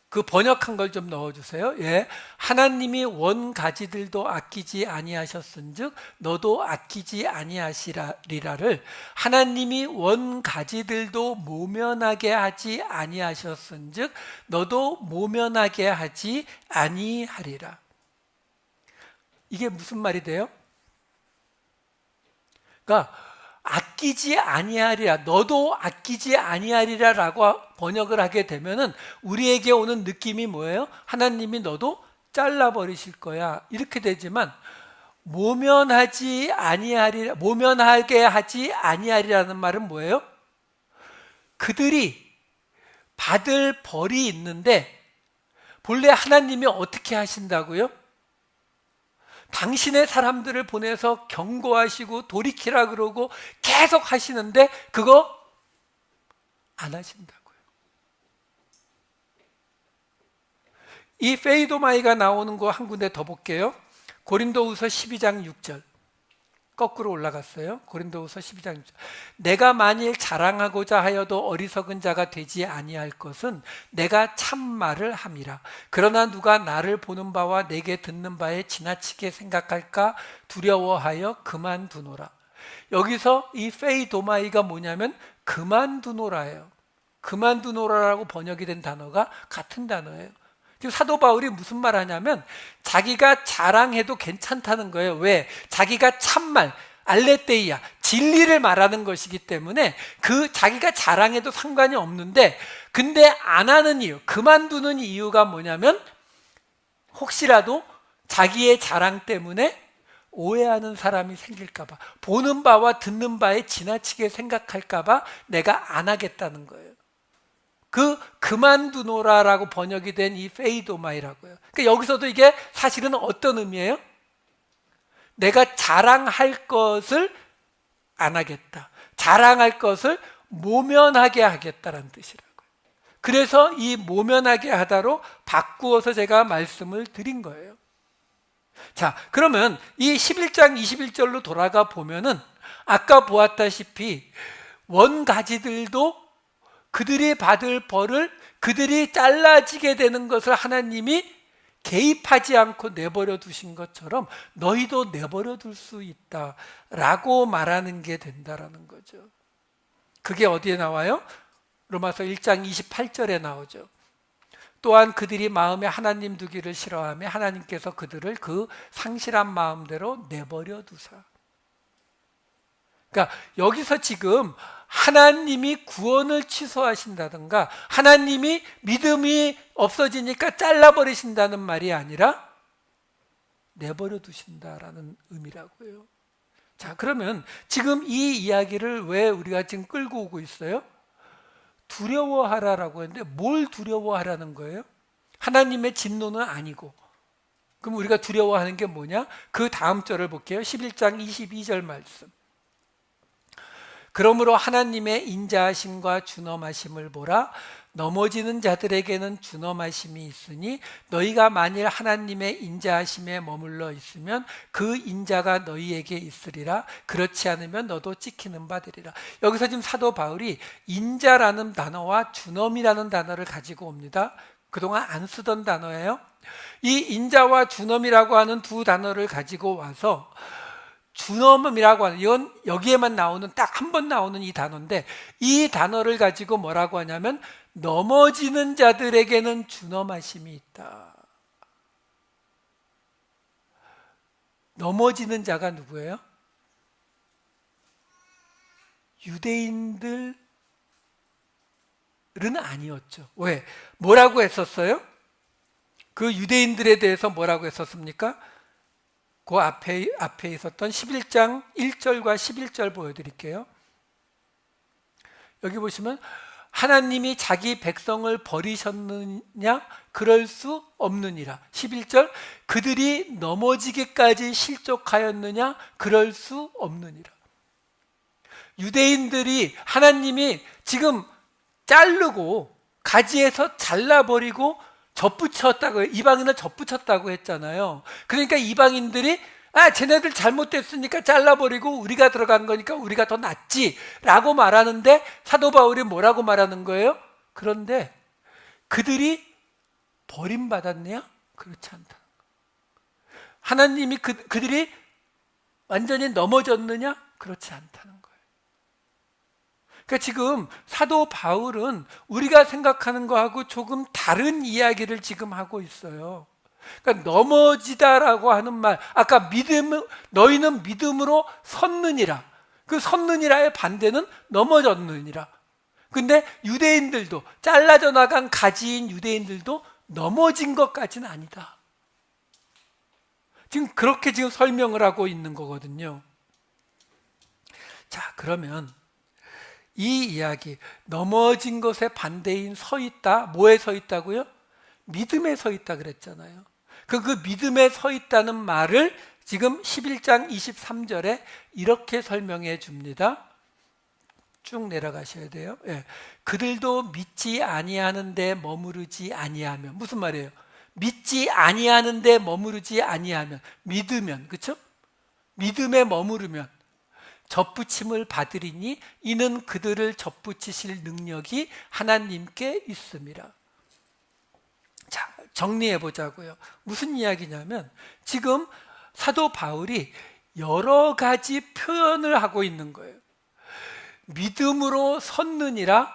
Speaker 1: 그 번역한 걸 좀 넣어주세요. 예, 하나님이 원가지들도 아끼지 아니하셨은즉 너도 아끼지 아니하시리라를 하나님이 원가지들도 모면하게 하지 아니하셨은즉 너도 모면하게 하지 아니하리라. 이게 무슨 말이 돼요? 그러니까 아끼지 아니하리라, 너도 아끼지 아니하리라라고 번역을 하게 되면은 우리에게 오는 느낌이 뭐예요? 하나님이 너도 잘라버리실 거야, 이렇게 되지만 모면하게 하지 아니하리라는 말은 뭐예요? 그들이 받을 벌이 있는데 본래 하나님이 어떻게 하신다고요? 당신의 사람들을 보내서 경고하시고 돌이키라 그러고 계속 하시는데 그거 안 하신다고요. 이 페이도마이가 나오는 거 한 군데 더 볼게요. 고린도후서 12장 6절. 거꾸로 올라갔어요. 고린도후서 12장 6절. 내가 만일 자랑하고자 하여도 어리석은 자가 되지 아니할 것은 내가 참말을 함이라. 그러나 누가 나를 보는 바와 내게 듣는 바에 지나치게 생각할까 두려워하여 그만두노라. 여기서 이 페이도마이가 뭐냐면 그만두노라예요. 그만두노라라고 번역이 된 단어가 같은 단어예요. 지금 사도 바울이 무슨 말 하냐면 자기가 자랑해도 괜찮다는 거예요. 왜? 자기가 참말, 알레테이아, 진리를 말하는 것이기 때문에 그 자기가 자랑해도 상관이 없는데, 근데 안 하는 이유, 그만두는 이유가 뭐냐면 혹시라도 자기의 자랑 때문에 오해하는 사람이 생길까 봐, 보는 바와 듣는 바에 지나치게 생각할까 봐 내가 안 하겠다는 거예요. 그만두노라라고 번역이 된 이 페이도마이라고요. 그러니까 여기서도 이게 사실은 어떤 의미예요? 내가 자랑할 것을 안 하겠다. 자랑할 것을 모면하게 하겠다라는 뜻이라고요. 그래서 이 모면하게 하다로 바꾸어서 제가 말씀을 드린 거예요. 자, 그러면 이 11장 21절로 돌아가 보면은 아까 보았다시피 원가지들도 그들이 받을 벌을 그들이 잘라지게 되는 것을 하나님이 개입하지 않고 내버려 두신 것처럼 너희도 내버려 둘 수 있다라고 말하는 게 된다라는 거죠. 그게 어디에 나와요? 로마서 1장 28절에 나오죠. 또한 그들이 마음에 하나님 두기를 싫어하며 하나님께서 그들을 그 상실한 마음대로 내버려 두사. 그러니까 여기서 지금 하나님이 구원을 취소하신다든가 하나님이 믿음이 없어지니까 잘라버리신다는 말이 아니라 내버려 두신다라는 의미라고요. 자, 그러면 지금 이 이야기를 왜 우리가 지금 끌고 오고 있어요? 두려워하라라고 했는데 뭘 두려워하라는 거예요? 하나님의 진노는 아니고. 그럼 우리가 두려워하는 게 뭐냐? 그 다음 절을 볼게요. 11장 22절 말씀. 그러므로 하나님의 인자하심과 준엄하심을 보라. 넘어지는 자들에게는 준엄하심이 있으니 너희가 만일 하나님의 인자하심에 머물러 있으면 그 인자가 너희에게 있으리라. 그렇지 않으면 너도 찍히는 바 되리라. 여기서 지금 사도 바울이 인자라는 단어와 준엄이라는 단어를 가지고 옵니다. 그동안 안 쓰던 단어예요. 이 인자와 준엄이라고 하는 두 단어를 가지고 와서 준엄이라고 하는, 이건 여기에만 나오는 딱 한 번 나오는 이 단어인데, 이 단어를 가지고 뭐라고 하냐면 넘어지는 자들에게는 준엄하심이 있다. 넘어지는 자가 누구예요? 유대인들은 아니었죠. 왜? 뭐라고 했었어요? 그 유대인들에 대해서 뭐라고 했었습니까? 그 앞에 있었던 11장 1절과 11절 보여드릴게요. 여기 보시면 하나님이 자기 백성을 버리셨느냐? 그럴 수 없느니라. 11절 그들이 넘어지기까지 실족하였느냐? 그럴 수 없느니라. 유대인들이 하나님이 지금 자르고 가지에서 잘라버리고 접붙였다고, 이방인을 접붙였다고 했잖아요. 그러니까 이방인들이 쟤네들 잘못됐으니까 잘라버리고 우리가 들어간 거니까 우리가 더 낫지 라고 말하는데 사도 바울이 뭐라고 말하는 거예요? 그런데 그들이 버림받았냐? 그렇지 않다는 거예요. 하나님이 그들이 완전히 넘어졌느냐? 그렇지 않다는 거예요. 그러니까 지금 사도 바울은 우리가 생각하는 거하고 조금 다른 이야기를 지금 하고 있어요. 그러니까 넘어지다라고 하는 말, 아까 너희는 믿음으로 섰느니라. 그 섰느니라의 반대는 넘어졌느니라. 근데 유대인들도, 잘라져 나간 가지인 유대인들도 넘어진 것까지는 아니다. 지금 그렇게 지금 설명을 하고 있는 거거든요. 자, 그러면 이 이야기, 넘어진 것의 반대인 서 있다. 뭐에 서 있다고요? 믿음에 서 있다 그랬잖아요. 그 믿음에 서 있다는 말을 지금 11장 23절에 이렇게 설명해 줍니다. 쭉 내려가셔야 돼요. 예. 그들도 믿지 아니하는데 머무르지 아니하면, 무슨 말이에요? 믿지 아니하는데 머무르지 아니하면, 믿으면, 그렇죠? 믿음에 머무르면 접붙임을 받으리니 이는 그들을 접붙이실 능력이 하나님께 있음이라. 자, 정리해 보자고요. 무슨 이야기냐면 지금 사도 바울이 여러 가지 표현을 하고 있는 거예요. 믿음으로 섰느니라,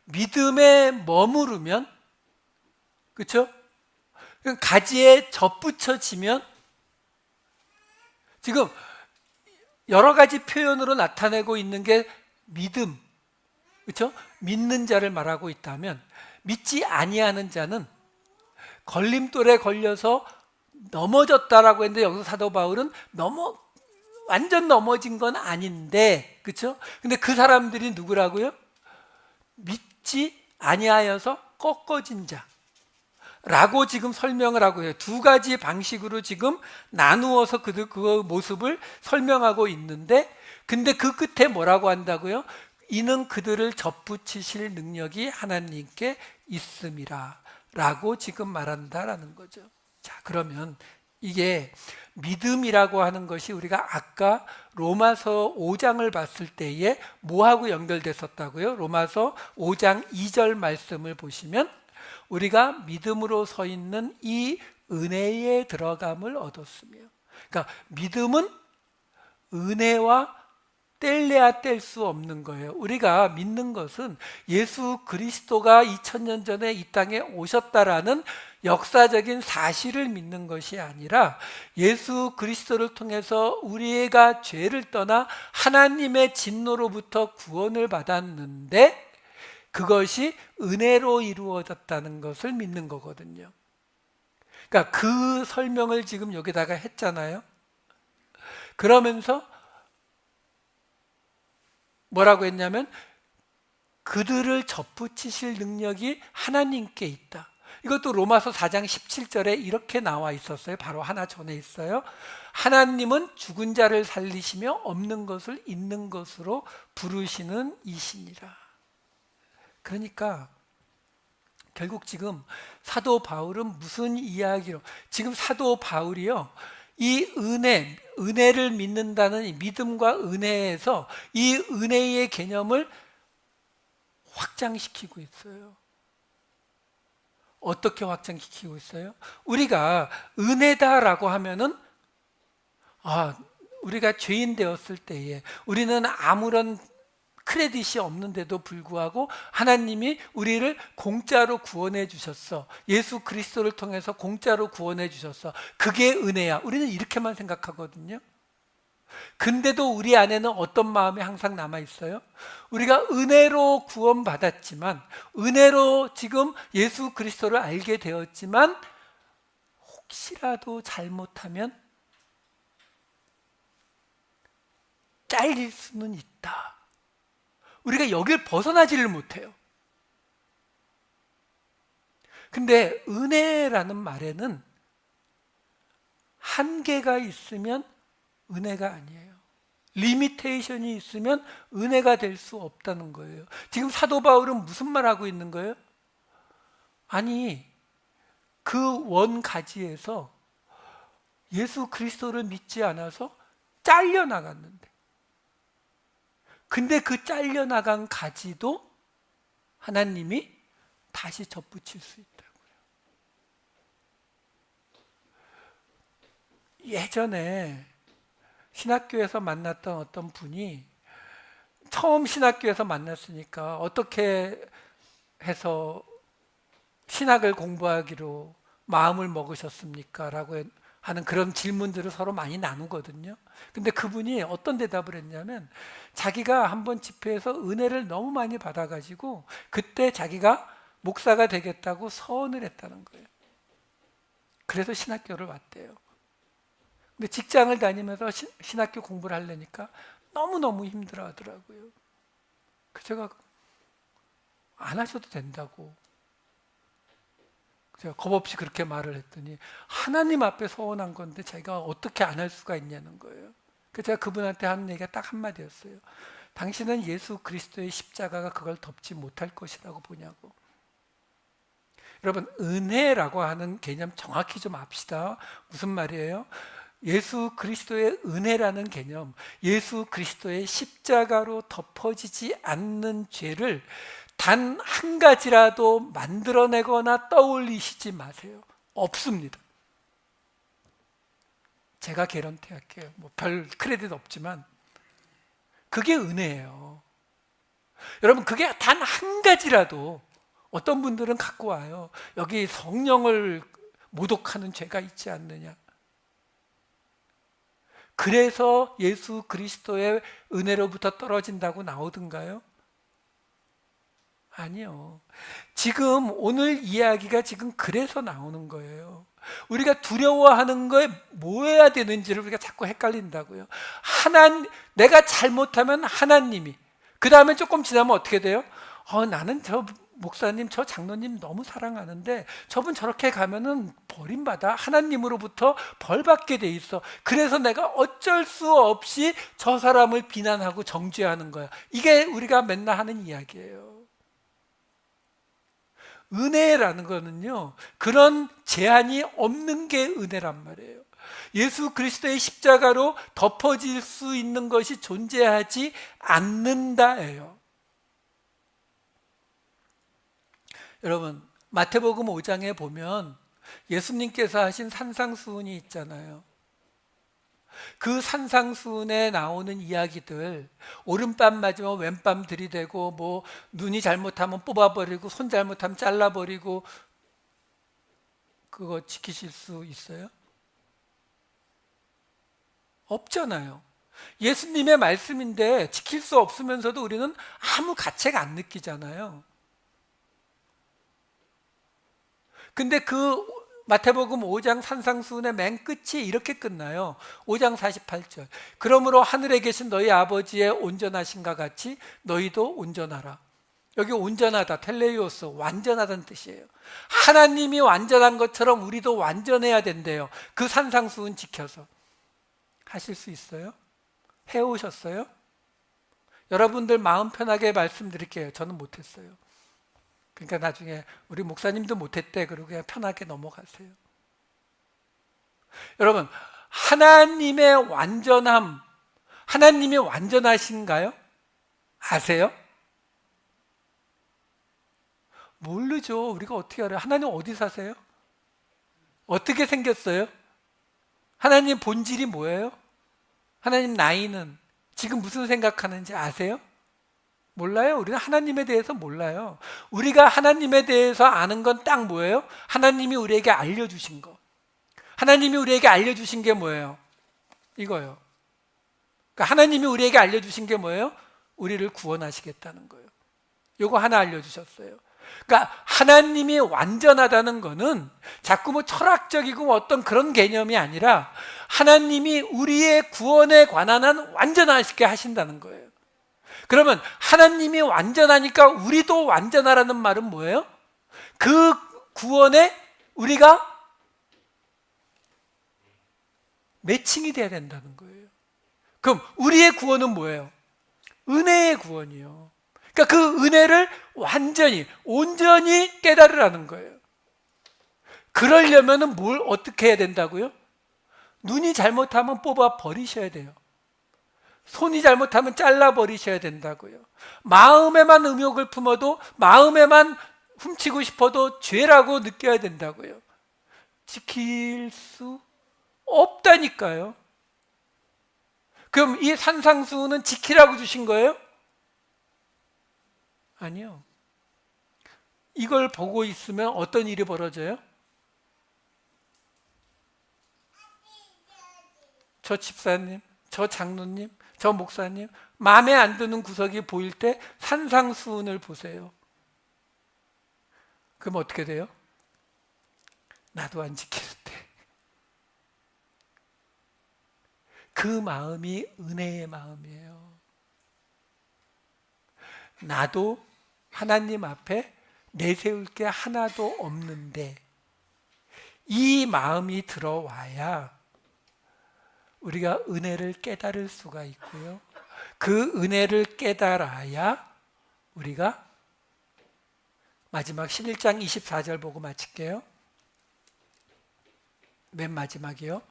Speaker 1: 믿음에 머무르면, 그렇죠? 가지에 접붙여지면, 지금 여러 가지 표현으로 나타내고 있는 게 믿음, 그렇죠? 믿는 자를 말하고 있다면, 믿지 아니하는 자는 걸림돌에 걸려서 넘어졌다라고 했는데, 여기서 사도 바울은 완전 넘어진 건 아닌데, 그렇죠? 근데 그 사람들이 누구라고요? 믿지 아니하여서 꺾어진 자라고 지금 설명을 하고 해요. 두 가지 방식으로 지금 나누어서 그 모습을 설명하고 있는데, 근데 그 끝에 뭐라고 한다고요? 이는 그들을 접붙이실 능력이 하나님께 있음이라 라고 지금 말한다라는 거죠. 자, 그러면 이게 믿음이라고 하는 것이 우리가 아까 로마서 5장을 봤을 때에 뭐하고 연결됐었다고요? 로마서 5장 2절 말씀을 보시면 우리가 믿음으로 서 있는 이 은혜에 들어감을 얻었으며, 그러니까 믿음은 은혜와 뗄래야 뗄 수 없는 거예요. 우리가 믿는 것은 예수 그리스도가 2000년 전에 이 땅에 오셨다라는 역사적인 사실을 믿는 것이 아니라 예수 그리스도를 통해서 우리가 죄를 떠나 하나님의 진노로부터 구원을 받았는데 그것이 은혜로 이루어졌다는 것을 믿는 거거든요. 그러니까 그 설명을 지금 여기다가 했잖아요. 그러면서 뭐라고 했냐면 그들을 접붙이실 능력이 하나님께 있다. 이것도 로마서 4장 17절에 이렇게 나와 있었어요. 바로 하나 전에 있어요. 하나님은 죽은 자를 살리시며 없는 것을 있는 것으로 부르시는 이시니라. 그러니까 결국 지금 사도 바울은 무슨 이야기로, 지금 사도 바울이요, 이 은혜를 믿는다는 이 믿음과 은혜에서 이 은혜의 개념을 확장시키고 있어요. 어떻게 확장시키고 있어요? 우리가 은혜다라고 하면은, 우리가 죄인 되었을 때에 우리는 아무런 크레딧이 없는데도 불구하고 하나님이 우리를 공짜로 구원해 주셨어. 예수 그리스도를 통해서 공짜로 구원해 주셨어. 그게 은혜야. 우리는 이렇게만 생각하거든요. 근데도 우리 안에는 어떤 마음이 항상 남아 있어요? 우리가 은혜로 구원받았지만, 은혜로 지금 예수 그리스도를 알게 되었지만 혹시라도 잘못하면 잘릴 수는 있다. 우리가 여길 벗어나지를 못해요. 근데 은혜라는 말에는 한계가 있으면 은혜가 아니에요. 리미테이션이 있으면 은혜가 될 수 없다는 거예요. 지금 사도 바울은 무슨 말 하고 있는 거예요? 아니, 그 원가지에서 예수 그리스도를 믿지 않아서 잘려나갔는데, 근데 그 잘려나간 가지도 하나님이 다시 접붙일 수 있다고요. 예전에 신학교에서 만났던 어떤 분이 처음 신학교에서 만났으니까 어떻게 해서 신학을 공부하기로 마음을 먹으셨습니까? 라고 하는 그런 질문들을 서로 많이 나누거든요. 근데 그분이 어떤 대답을 했냐면, 자기가 한번 집회에서 은혜를 너무 많이 받아가지고 그때 자기가 목사가 되겠다고 서원을 했다는 거예요. 그래서 신학교를 왔대요. 근데 직장을 다니면서 신학교 공부를 하려니까 너무너무 힘들어 하더라고요. 제가 안 하셔도 된다고, 제가 겁없이 그렇게 말을 했더니 하나님 앞에 서원한 건데 자기가 어떻게 안 할 수가 있냐는 거예요. 그래서 제가 그분한테 하는 얘기가 딱 한마디였어요. 당신은 예수 그리스도의 십자가가 그걸 덮지 못할 것이라고 보냐고. 여러분, 은혜라고 하는 개념 정확히 좀 압시다. 무슨 말이에요? 예수 그리스도의 은혜라는 개념, 예수 그리스도의 십자가로 덮어지지 않는 죄를 단 한 가지라도 만들어내거나 떠올리시지 마세요. 없습니다. 제가 개런티 할게요. 뭐 별 크레딧 없지만 그게 은혜예요. 여러분, 그게 단 한 가지라도, 어떤 분들은 갖고 와요. 여기 성령을 모독하는 죄가 있지 않느냐. 그래서 예수 그리스도의 은혜로부터 떨어진다고 나오던가요? 아니요. 지금 오늘 이야기가 지금 그래서 나오는 거예요. 우리가 두려워하는 거에 뭐 해야 되는지를 우리가 자꾸 헷갈린다고요. 내가 잘못하면 하나님이, 그 다음에 조금 지나면 어떻게 돼요? 나는 저 목사님, 저 장로님 너무 사랑하는데 저분 저렇게 가면은 버림받아 하나님으로부터 벌받게 돼 있어. 그래서 내가 어쩔 수 없이 저 사람을 비난하고 정죄하는 거야. 이게 우리가 맨날 하는 이야기예요. 은혜라는 거는요, 그런 제한이 없는 게 은혜란 말이에요. 예수 그리스도의 십자가로 덮어질 수 있는 것이 존재하지 않는다예요. 여러분, 마태복음 5장에 보면 예수님께서 하신 산상수훈이 있잖아요. 그 산상수훈에 나오는 이야기들, 오른밤 맞으면 왼밤 들이대고, 뭐 눈이 잘못하면 뽑아버리고, 손 잘못하면 잘라버리고, 그거 지키실 수 있어요? 없잖아요. 예수님의 말씀인데 지킬 수 없으면서도 우리는 아무 가책 안 느끼잖아요. 근데 그 마태복음 5장 산상수훈의 맨 끝이 이렇게 끝나요. 5장 48절. 그러므로 하늘에 계신 너희 아버지의 온전하신가 같이 너희도 온전하라. 여기 온전하다, 텔레이오스, 완전하다는 뜻이에요. 하나님이 완전한 것처럼 우리도 완전해야 된대요. 그 산상수훈 지켜서. 하실 수 있어요? 해오셨어요? 여러분들 마음 편하게 말씀드릴게요. 저는 못했어요. 그러니까 나중에 우리 목사님도 못했대, 그러고 그냥 편하게 넘어가세요. 여러분, 하나님의 완전함, 하나님이 완전하신가요? 아세요? 모르죠. 우리가 어떻게 알아요? 하나님 어디 사세요? 어떻게 생겼어요? 하나님 본질이 뭐예요? 하나님 나이는 지금 무슨 생각하는지 아세요? 몰라요. 우리는 하나님에 대해서 몰라요. 우리가 하나님에 대해서 아는 건 딱 뭐예요? 하나님이 우리에게 알려주신 거. 하나님이 우리에게 알려주신 게 뭐예요? 이거요. 그러니까 하나님이 우리에게 알려주신 게 뭐예요? 우리를 구원하시겠다는 거예요. 요거 하나 알려주셨어요. 그러니까 하나님이 완전하다는 거는 자꾸 뭐 철학적이고 어떤 그런 개념이 아니라 하나님이 우리의 구원에 관한 한 완전하게 하신다는 거예요. 그러면 하나님이 완전하니까 우리도 완전하라는 말은 뭐예요? 그 구원에 우리가 매칭이 돼야 된다는 거예요. 그럼 우리의 구원은 뭐예요? 은혜의 구원이요. 그러니까 그 은혜를 완전히, 온전히 깨달으라는 거예요. 그러려면 뭘 어떻게 해야 된다고요? 눈이 잘못하면 뽑아 버리셔야 돼요. 손이 잘못하면 잘라버리셔야 된다고요. 마음에만 음욕을 품어도, 마음에만 훔치고 싶어도 죄라고 느껴야 된다고요. 지킬 수 없다니까요. 그럼 이 산상수훈은 지키라고 주신 거예요? 아니요. 이걸 보고 있으면 어떤 일이 벌어져요? 저 집사님, 저 장로님, 저 목사님, 마음에 안 드는 구석이 보일 때 산상수훈을 보세요. 그럼 어떻게 돼요? 나도 안 지키는데. 그 마음이 은혜의 마음이에요. 나도 하나님 앞에 내세울 게 하나도 없는데, 이 마음이 들어와야 우리가 은혜를 깨달을 수가 있고요. 그 은혜를 깨달아야 우리가 마지막 11장 24절 보고 마칠게요. 맨 마지막이요.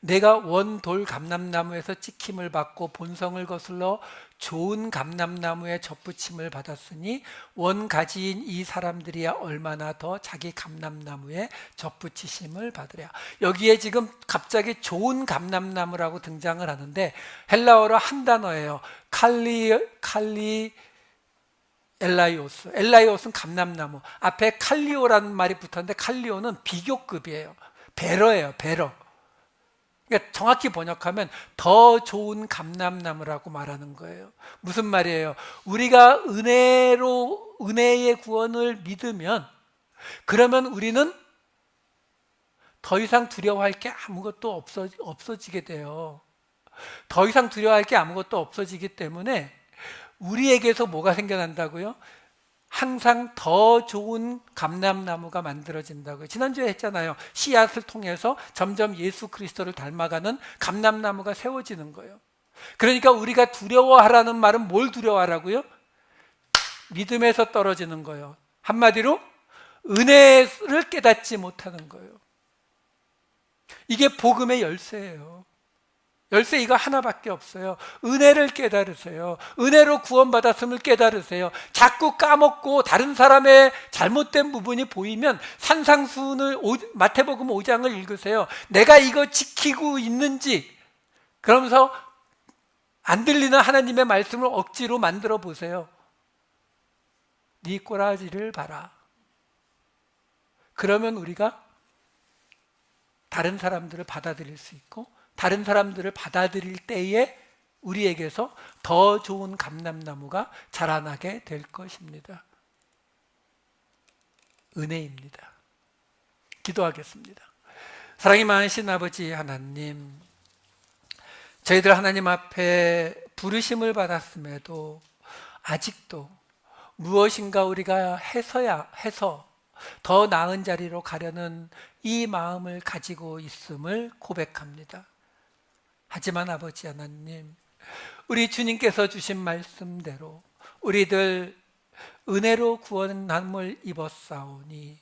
Speaker 1: 내가 원돌 감람나무에서 찍힘을 받고 본성을 거슬러 좋은 감람나무에 접붙임을 받았으니 원가지인 이 사람들이야 얼마나 더 자기 감람나무에 접붙이심을 받으랴. 여기에 지금 갑자기 좋은 감람나무라고 등장을 하는데 헬라어로 한 단어예요. 칼리 엘라이오스. 엘라이오스는 감람나무. 앞에 칼리오라는 말이 붙었는데 칼리오는 비교급이에요. 베러예요. 베러. 그러니까 정확히 번역하면 더 좋은 감람나무라고 말하는 거예요. 무슨 말이에요? 우리가 은혜의 구원을 믿으면 그러면 우리는 더 이상 두려워할 게 아무것도 없어지게 돼요. 더 이상 두려워할 게 아무것도 없어지기 때문에 우리에게서 뭐가 생겨난다고요? 항상 더 좋은 감람나무가 만들어진다고요. 지난주에 했잖아요. 씨앗을 통해서 점점 예수 그리스도를 닮아가는 감람나무가 세워지는 거예요. 그러니까 우리가 두려워하라는 말은 뭘 두려워하라고요? 믿음에서 떨어지는 거예요. 한마디로 은혜를 깨닫지 못하는 거예요. 이게 복음의 열쇠예요. 열쇠 이거 하나밖에 없어요. 은혜를 깨달으세요. 은혜로 구원받았음을 깨달으세요. 자꾸 까먹고 다른 사람의 잘못된 부분이 보이면 산상수훈을 마태복음 5장을 읽으세요. 내가 이거 지키고 있는지 그러면서 안 들리는 하나님의 말씀을 억지로 만들어 보세요. 네 꼬라지를 봐라. 그러면 우리가 다른 사람들을 받아들일 수 있고 다른 사람들을 받아들일 때에 우리에게서 더 좋은 감람나무가 자라나게 될 것입니다. 은혜입니다. 기도하겠습니다. 사랑이 많으신 아버지 하나님, 저희들 하나님 앞에 부르심을 받았음에도 아직도 무엇인가 우리가 해서 더 나은 자리로 가려는 이 마음을 가지고 있음을 고백합니다. 하지만 아버지 하나님, 우리 주님께서 주신 말씀대로 우리들 은혜로 구원함을 입었사오니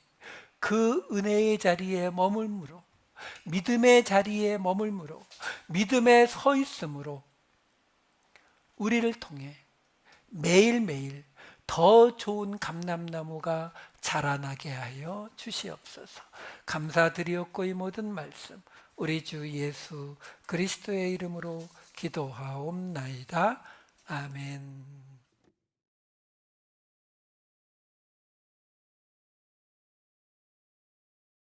Speaker 1: 그 은혜의 자리에 머물므로 믿음의 자리에 머물므로 믿음에 서 있으므로 우리를 통해 매일매일 더 좋은 감람나무가 자라나게 하여 주시옵소서. 감사드리옵고 이 모든 말씀 우리 주 예수 그리스도의 이름으로 기도하옵나이다. 아멘.